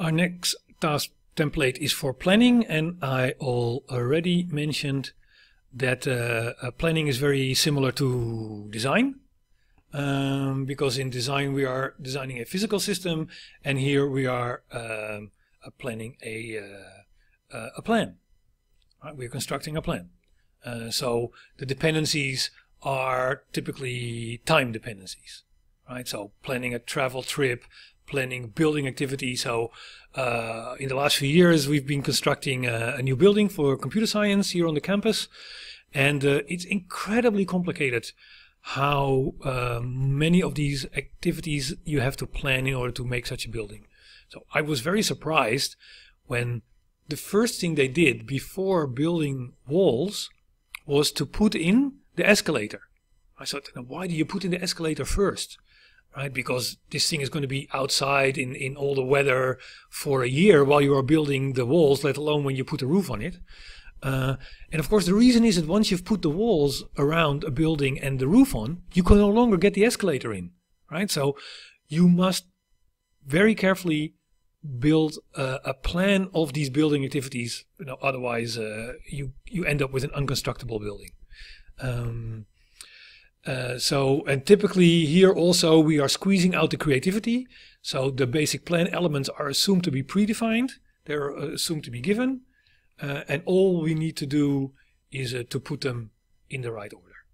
Our next task template is for planning, and I already mentioned that planning is very similar to design, because in design we are designing a physical system, and here we are planning a plan. Right? We're constructing a plan. So the dependencies are typically time dependencies, right? So planning a travel trip, planning building activity. So in the last few years we've been constructing a new building for computer science here on the campus, and it's incredibly complicated how many of these activities you have to plan in order to make such a building. So I was very surprised when the first thing they did before building walls was to put in the escalator. I thought, why do you put in the escalator first? Right? Because this thing is going to be outside in all the weather for a year while you are building the walls, let alone when you put a roof on it. And of course the reason is that once you've put the walls around a building and the roof on, you can no longer get the escalator in. Right? So you must very carefully build a plan of these building activities. Otherwise you end up with an unconstructible building. And typically here also we are squeezing out the creativity. So the basic plan elements are assumed to be predefined. They're assumed to be given. And all we need to do is to put them in the right order.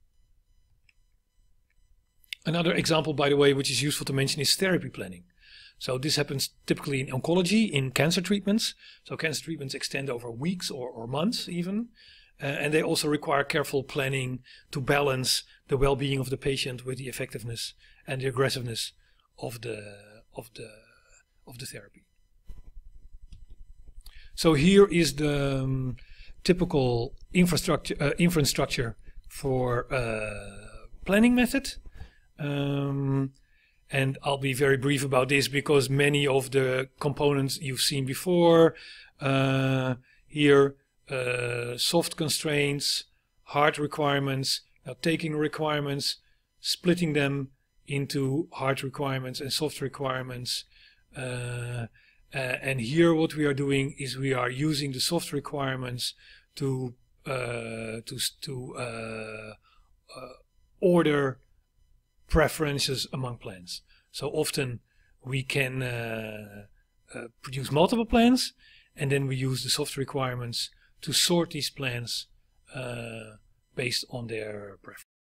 Another example, by the way, which is useful to mention is therapy planning. So this happens typically in oncology, in cancer treatments. So cancer treatments extend over weeks or months even. And they also require careful planning to balance the well-being of the patient with the effectiveness and the aggressiveness of the therapy. So here is the typical inference structure for planning method. And I'll be very brief about this because many of the components you've seen before. Here, soft constraints, hard requirements, taking requirements, splitting them into hard requirements and soft requirements. And here what we are doing is we are using the soft requirements to order preferences among plans. So often we can produce multiple plans, and then we use the soft requirements to sort these plans based on their preference.